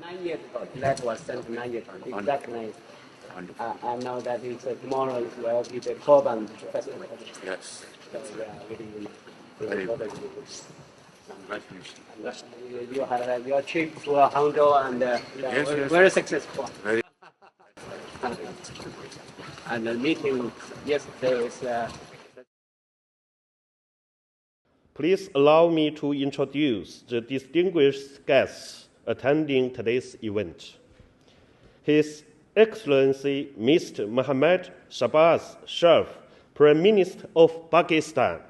9 years ago, that was sent 9 years ago, exactly. I know that tomorrow will be the Korban festival. Yes. So we are Very very good. Congratulations. you had your trip to Hangzhou and Yes. very successful. Very. And the meeting yesterday is. Please allow me to introduce the distinguished guests attending today's event. His Excellency Mr. Mohammad Shehbaz Sharif, Prime Minister of Pakistan.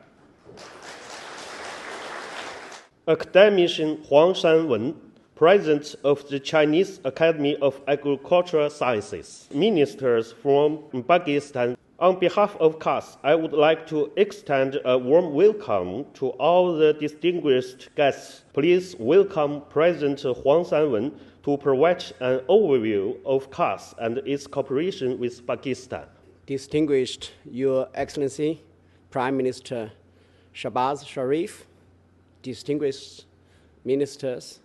Academician Huang Shanwen, President of the Chinese Academy of Agricultural Sciences. Ministers from Pakistan. On behalf of CAS, I would like to extend a warm welcome to all the distinguished guests. Please welcome President Huang Shanwen to provide an overview of CAS and its cooperation with Pakistan. Distinguished Your Excellency, Prime Minister Shehbaz Sharif, distinguished ministers,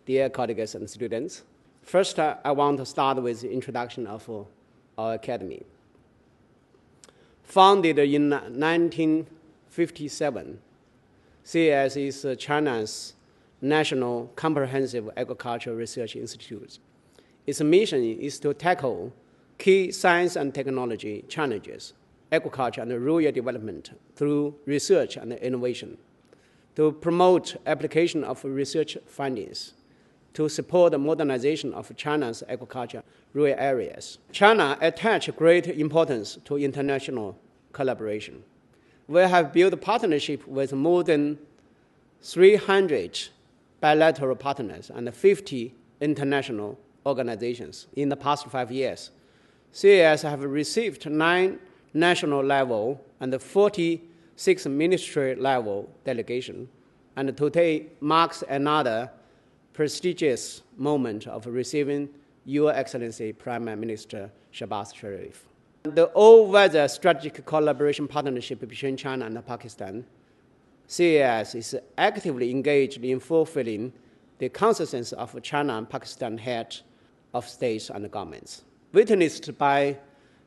dear colleagues and students. First, I want to start with the introduction of our academy. Founded in 1957, CAS is China's National Comprehensive Agricultural Research Institute. Its mission is to tackle key science and technology challenges, agriculture and rural development through research and innovation, to promote application of research findings, to support the modernization of China's agriculture rural areas. China attaches great importance to international collaboration. We have built partnership with more than 300 bilateral partners and 50 international organizations in the past 5 years. CAS have received 9 national level and 46 ministry level delegations, and today marks another prestigious moment of receiving Your Excellency Prime Minister Shehbaz Sharif. The all-weather strategic collaboration partnership between China and Pakistan, CAS is actively engaged in fulfilling the consensus of China and Pakistan head of states and governments. Witnessed by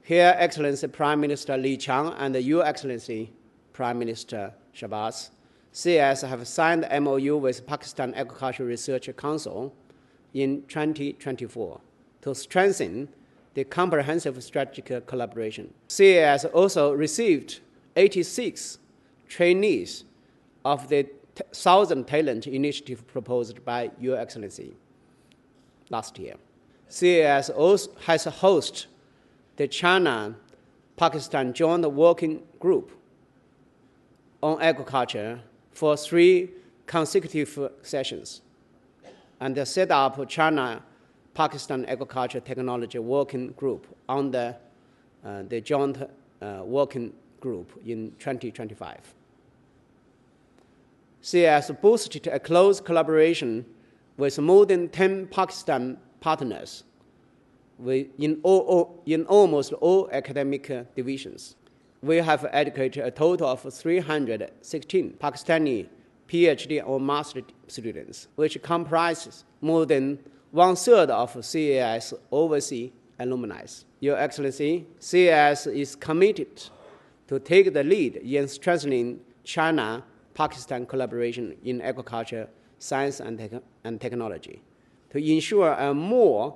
Her Excellency Prime Minister Li Qiang and Your Excellency Prime Minister Shehbaz, CAS have signed MOU with Pakistan Agricultural Research Council in 2024 to strengthen the comprehensive strategic collaboration. CAS also received 86 trainees of the Thousand Talent Initiative proposed by Your Excellency last year. CAS also has hosted the China-Pakistan Joint Working Group on Agriculture for 3 consecutive sessions, and set up China-Pakistan Agriculture Technology Working Group under the Joint Working Group in 2025. CAS boosted a close collaboration with more than 10 Pakistan partners in almost all academic divisions. We have educated a total of 316 Pakistani PhD or master students, which comprises more than 1/3 of CAS overseas alumni. Your Excellency, CAS is committed to take the lead in strengthening China-Pakistan collaboration in agriculture, science, and technology, to ensure a more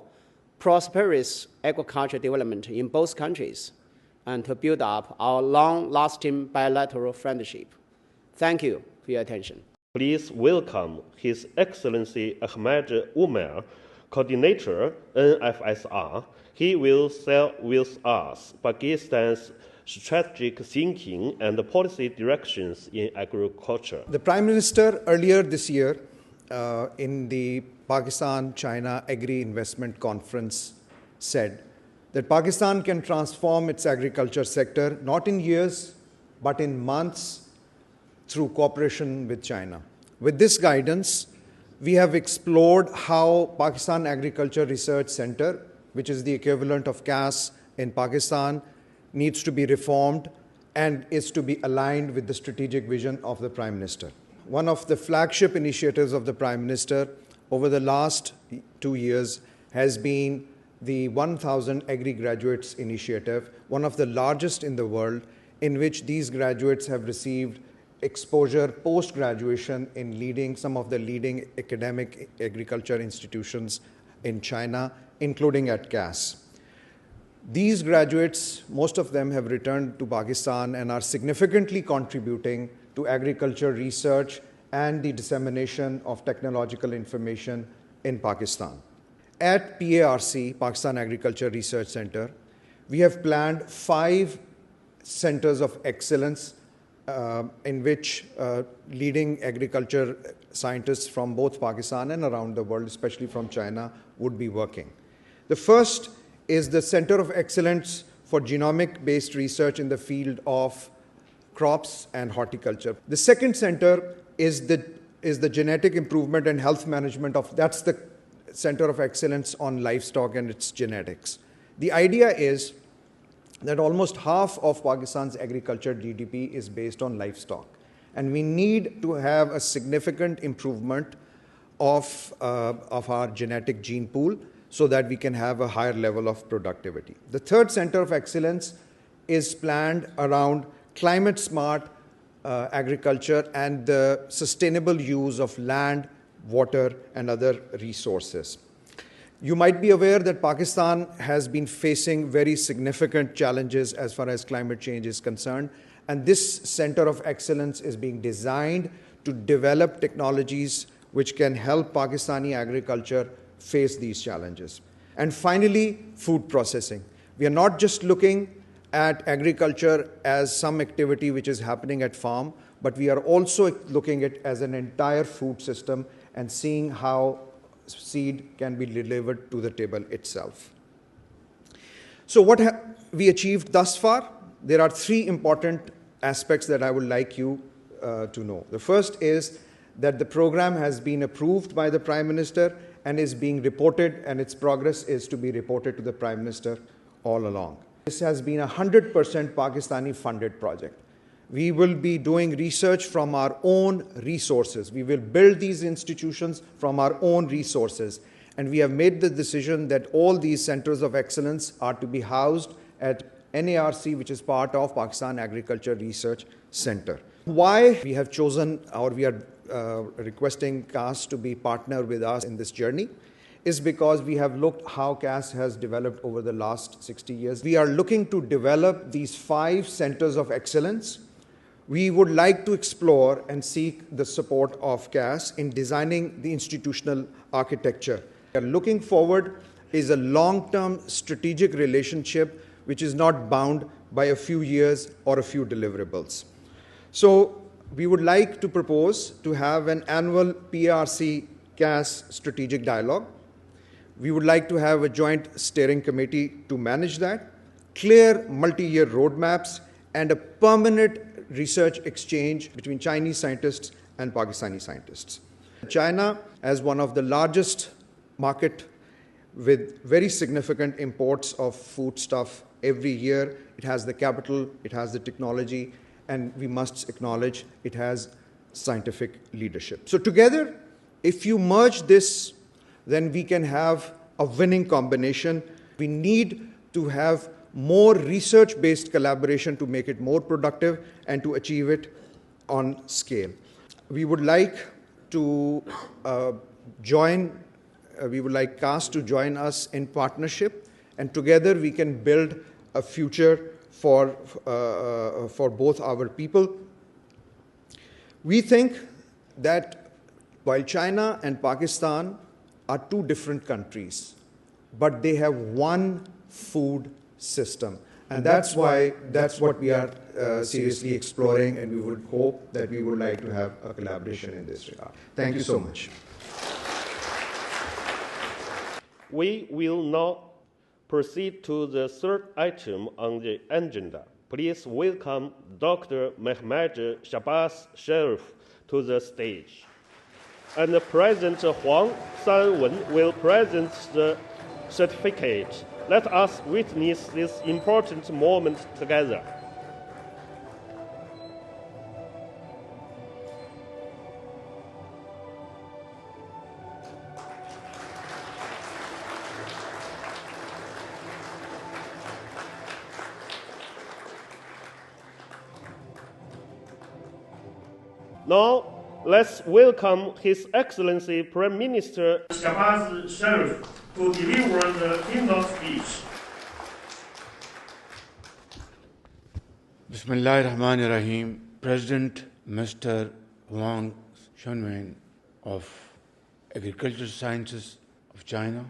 prosperous agriculture development in both countries, and to build up our long-lasting bilateral friendship. Thank you for your attention. Please welcome His Excellency Ahmed Umar, Coordinator, NFSR. He will share with us Pakistan's strategic thinking and policy directions in agriculture. The Prime Minister earlier this year in the Pakistan-China Agri-Investment Conference said that Pakistan can transform its agriculture sector not in years but in months through cooperation with China. With this guidance, we have explored how Pakistan Agriculture Research Center, which is the equivalent of CAS in Pakistan, needs to be reformed and is to be aligned with the strategic vision of the Prime Minister. One of the flagship initiatives of the Prime Minister over the last 2 years has been the 1,000 Agri Graduates Initiative, one of the largest in the world, in which these graduates have received exposure post-graduation in some of the leading academic agriculture institutions in China, including at CAS. These graduates, most of them have returned to Pakistan and are significantly contributing to agriculture research and the dissemination of technological information in Pakistan. At PARC, Pakistan Agriculture Research Center, we have planned 5 centers of excellence in which leading agriculture scientists from both Pakistan and around the world, especially from China, would be working. The first is the Center of Excellence for Genomic-Based Research in the field of crops and horticulture. The second center is the Genetic Improvement and Health Management that's the Center of Excellence on Livestock and its Genetics. The idea is that almost half of Pakistan's agriculture GDP is based on livestock. And we need to have a significant improvement of our genetic gene pool so that we can have a higher level of productivity. The third center of excellence is planned around climate-smart agriculture and the sustainable use of land, water, and other resources. You might be aware that Pakistan has been facing very significant challenges as far as climate change is concerned, and this Center of Excellence is being designed to develop technologies which can help Pakistani agriculture face these challenges. And finally, food processing. We are not just looking at agriculture as some activity which is happening at farm, but we are also looking at it as an entire food system and seeing how seed can be delivered to the table itself. So what have we achieved thus far? There are 3 important aspects that I would like you to know. The first is that the program has been approved by the Prime Minister and is being reported, and its progress is to be reported to the Prime Minister all along. This has been a 100% Pakistani funded project. We will be doing research from our own resources. We will build these institutions from our own resources. And we have made the decision that all these centers of excellence are to be housed at NARC, which is part of Pakistan Agriculture Research Center. Why we have chosen, or we are requesting CAS to be partner with us in this journey, is because we have looked how CAS has developed over the last 60 years. We are looking to develop these 5 centers of excellence. We would like to explore and seek the support of CAS in designing the institutional architecture. We are looking forward is a long-term strategic relationship which is not bound by a few years or a few deliverables. So we would like to propose to have an annual PRC-CAS strategic dialogue. We would like to have a joint steering committee to manage that, clear multi-year roadmaps, and a permanent research exchange between Chinese scientists and Pakistani scientists. China, as one of the largest market with very significant imports of foodstuff every year, it has the capital, it has the technology, and we must acknowledge it has scientific leadership. So together, if you merge this, then we can have a winning combination. We need to have more research-based collaboration to make it more productive and to achieve it on scale. We would like to we would like CAS to join us in partnership, and together we can build a future for both our people. We think that while China and Pakistan are 2 different countries, but they have one food system. And that's what we are seriously exploring, and we would hope that we would like to have a collaboration in this regard. Thank you so much. We will now proceed to the 3rd item on the agenda. Please welcome Dr. Shehbaz Sharif to the stage. And President Huang Sanwen will present the certificate. Let us witness this important moment together. Now, let's welcome His Excellency Prime Minister Shehbaz Sharif to deliver the keynote speech. Bismillahirrahmanirrahim. President Mr. Wang Shunwen of Agricultural Sciences of China,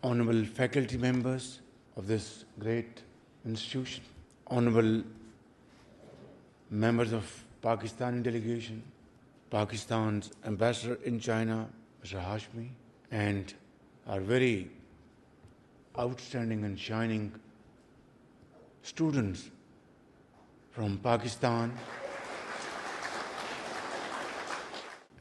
honorable faculty members of this great institution, honorable members of Pakistani delegation, Pakistan's ambassador in China, Mr. Hashmi, and our very outstanding and shining students from Pakistan,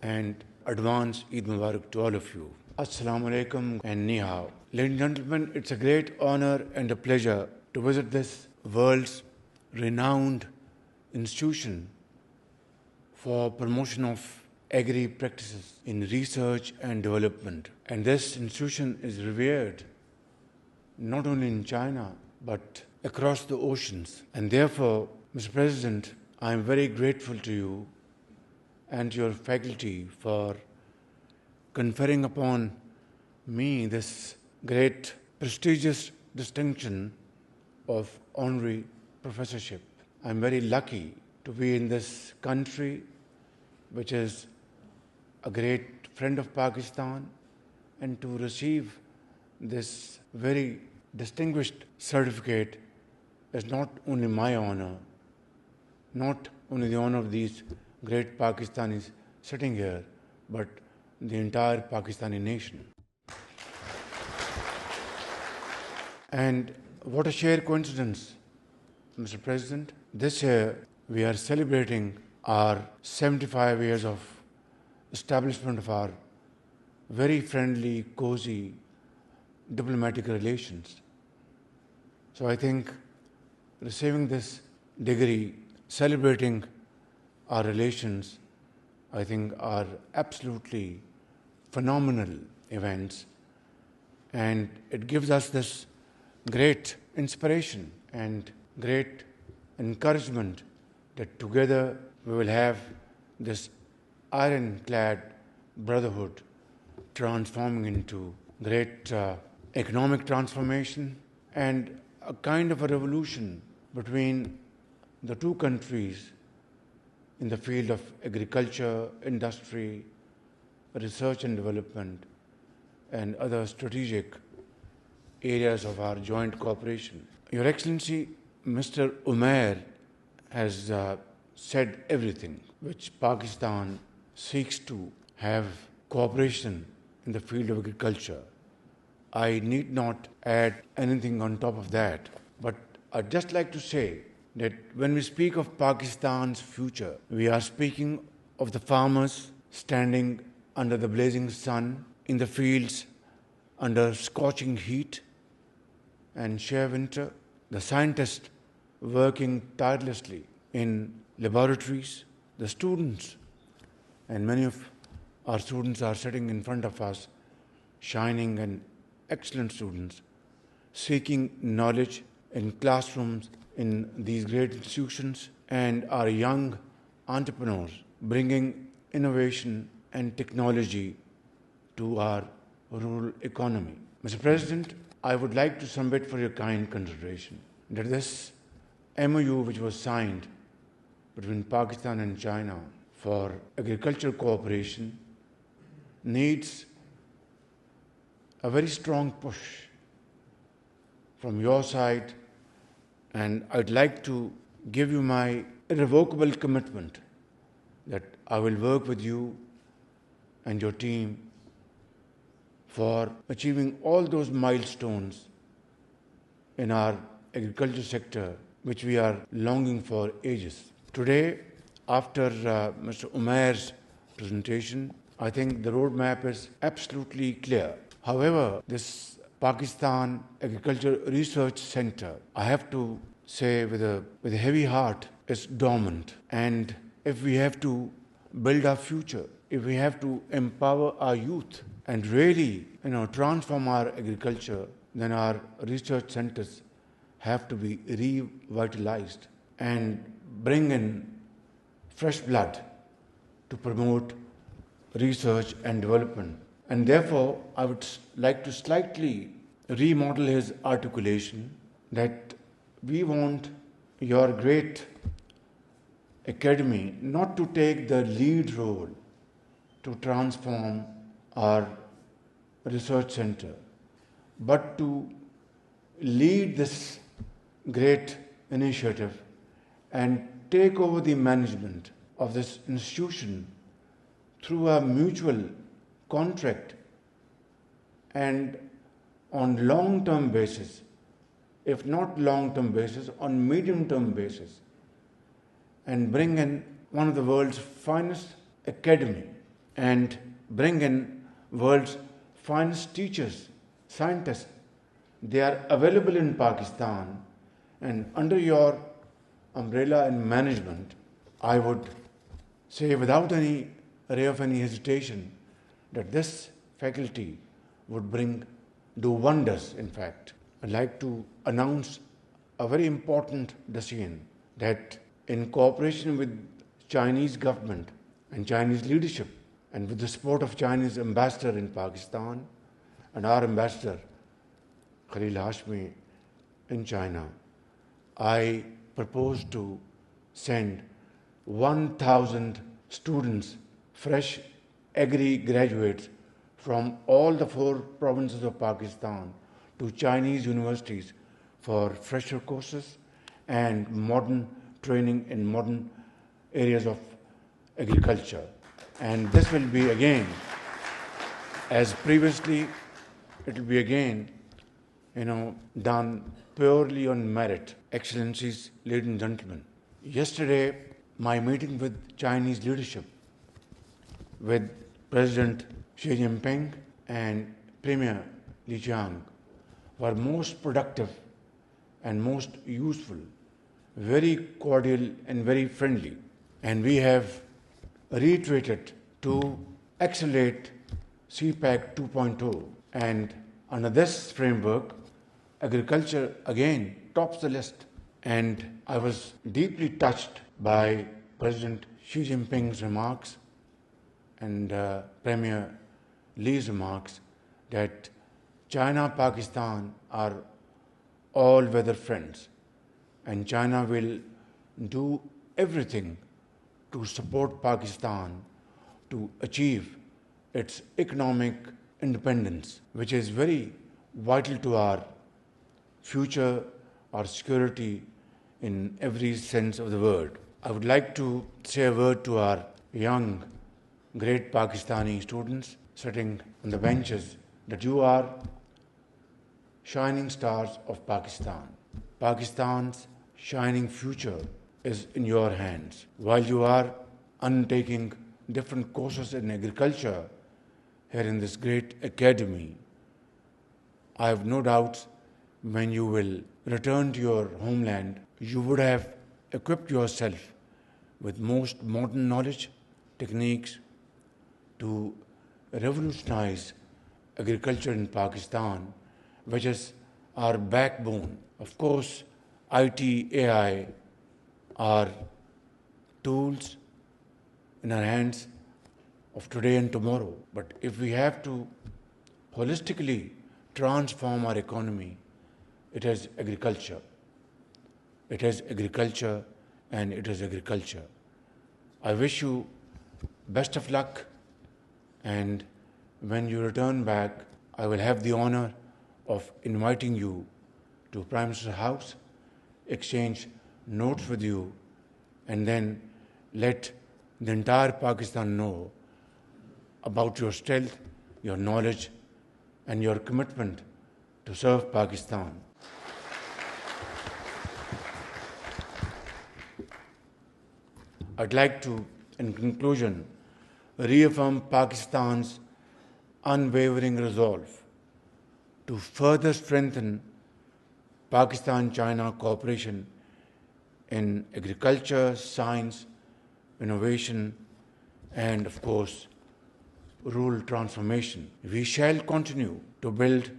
and advance Eid Mubarak to all of you. Assalamu alaikum and ni hao. Ladies and gentlemen, it's a great honor and a pleasure to visit this world's renowned institution for promotion of agri practices in research and development. And this institution is revered not only in China but across the oceans. And therefore, Mr. President, I am very grateful to you and your faculty for conferring upon me this great prestigious distinction of honorary professorship. I am very lucky to be in this country, which is a great friend of Pakistan, and to receive this very distinguished certificate is not only my honor, not only the honor of these great Pakistanis sitting here, but the entire Pakistani nation. And what a sheer coincidence, Mr. President. This year we are celebrating our 75 years of establishment of our very friendly, cozy diplomatic relations. So I think receiving this degree, celebrating our relations, I think are absolutely phenomenal events, and it gives us this great inspiration and great encouragement that together we will have this ironclad brotherhood transforming into great economic transformation and a kind of a revolution between the two countries in the field of agriculture, industry, research and development, and other strategic areas of our joint cooperation. Your Excellency, Mr. Umair has said everything which Pakistan seeks to have cooperation in the field of agriculture. I need not add anything on top of that, but I'd just like to say that when we speak of Pakistan's future, we are speaking of the farmers standing under the blazing sun, in the fields under scorching heat and sheer winter, the scientists working tirelessly in laboratories, the students, and many of our students are sitting in front of us, shining and excellent students, seeking knowledge in classrooms in these great institutions, and our young entrepreneurs bringing innovation and technology to our rural economy. Mr. President, I would like to submit for your kind consideration that this MOU which was signed between Pakistan and China for agricultural cooperation needs a very strong push from your side, and I'd like to give you my irrevocable commitment that I will work with you and your team for achieving all those milestones in our agriculture sector which we are longing for ages. Today, after Mr. Umair's presentation, I think the roadmap is absolutely clear. However, this Pakistan Agriculture Research Center, I have to say with a heavy heart, is dormant. And if we have to build our future, if we have to empower our youth and really, transform our agriculture, then our research centers have to be revitalized and bring in fresh blood to promote research and development. And therefore, I would like to slightly remodel his articulation that we want your great academy not to take the lead role to transform our research center, but to lead this great initiative and take over the management of this institution through a mutual contract and on long-term basis, if not long-term basis, on medium-term basis, and bring in one of the world's finest academy and bring in world's finest teachers, scientists. They are available in Pakistan, and under your umbrella and management, I would say without any ray of any hesitation that this faculty would do wonders, in fact. I'd like to announce a very important decision that in cooperation with Chinese government and Chinese leadership and with the support of Chinese ambassador in Pakistan and our ambassador Khalil Hashmi in China, I propose to send 1,000 students, fresh agri graduates from all the 4 provinces of Pakistan to Chinese universities for fresher courses and modern training in modern areas of agriculture. And this will be again, as previously, it will be again, done purely on merit. Excellencies, ladies and gentlemen, yesterday my meeting with Chinese leadership, with President Xi Jinping and Premier Li Qiang, were most productive and most useful, very cordial and very friendly. And we have reiterated to accelerate CPAC 2.0. And under this framework, agriculture again tops the list. And I was deeply touched by President Xi Jinping's remarks and Premier Lee's remarks that China, Pakistan are all-weather friends, and China will do everything to support Pakistan to achieve its economic independence, which is very vital to our future, our security in every sense of the word. I would like to say a word to our young, great Pakistani students sitting on the benches that you are shining stars of Pakistan. Pakistan's shining future is in your hands. While you are undertaking different courses in agriculture here in this great academy, I have no doubts when you will return to your homeland, you would have equipped yourself with most modern knowledge, techniques to revolutionize agriculture in Pakistan, which is our backbone. Of course, IT, AI are tools in our hands of today and tomorrow. But if we have to holistically transform our economy, it is agriculture. It is agriculture and it is agriculture. I wish you best of luck, and when you return back, I will have the honor of inviting you to Prime Minister's house, exchange notes with you, and then let the entire Pakistan know about your strength, your knowledge, and your commitment to serve Pakistan. I'd like to, in conclusion, reaffirm Pakistan's unwavering resolve to further strengthen Pakistan-China cooperation in agriculture, science, innovation, and of course, rural transformation. We shall continue to build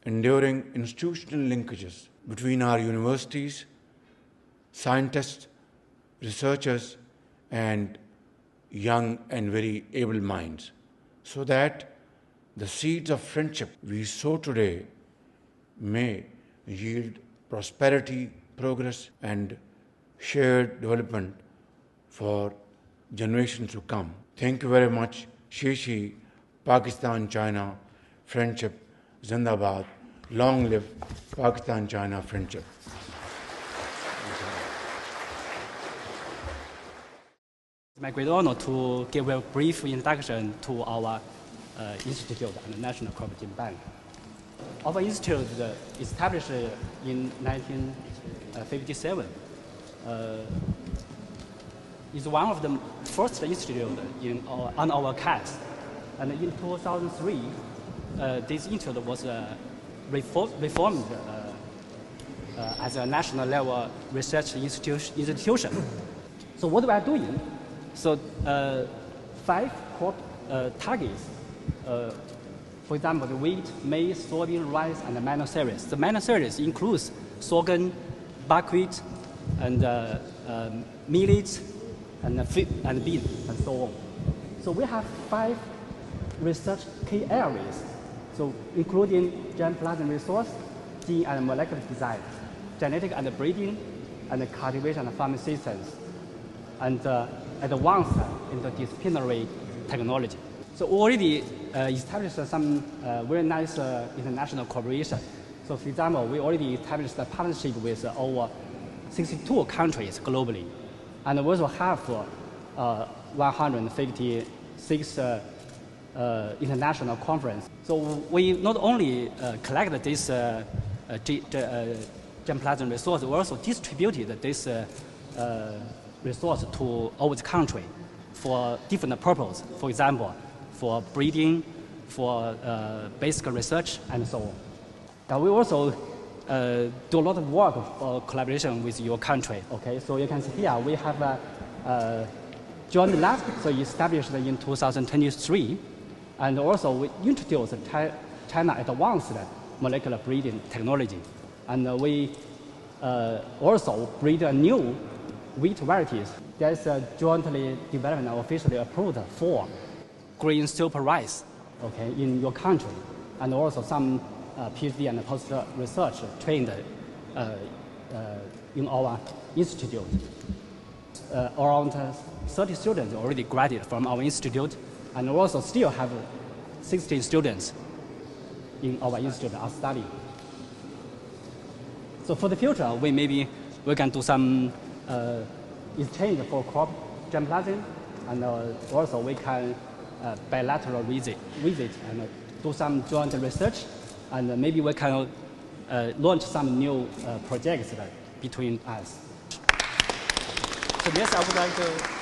enduring institutional linkages between our universities, scientists, researchers, and young and very able minds, so that the seeds of friendship we sow today may yield prosperity, progress, and shared development for generations to come. Thank you very much. Shishi, Pakistan-China friendship, Zindabad. Long live Pakistan-China friendship. It's my great honor to give a brief introduction to our institute and National Cooperative Bank. Our institute established in 1957 is one of the first institute on our campus. And in 2003, this institute was reformed as a national level research institution. So what we are doing? So 5 core targets. For example, the wheat, maize, soybean, rice, and the minor cereals. The minor cereals includes sorghum, buckwheat, and millet, and bean, and so on. So we have 5 research key areas, so including germplasm resource, gene and molecular design, genetic and breeding, and cultivation and farming systems, and advanced interdisciplinary technology. So we already established some very nice international cooperation. So for example, we already established a partnership with over 62 countries globally. And we also have 156 international conferences. So we not only collect this germplasm resource, we also distributed this resource to all the country for different purposes. For example, for breeding, for basic research, and so on. And we also do a lot of work for collaboration with your country. Okay, so you can see here we have a joint lab, so established in 2023, and also we introduced China advanced molecular breeding technology, and we also breed new wheat varieties. There's a jointly developed and officially approved for green super rice, okay, in your country, and also some PhD and post research trained in our institute. Around 30 students already graduated from our institute, and we also still have 16 students in our institute are studying. So for the future, we can do some exchange for crop germplasm, and also we can bilateral visit and do some joint research, and maybe we can launch some new projects between us. So yes, I would like to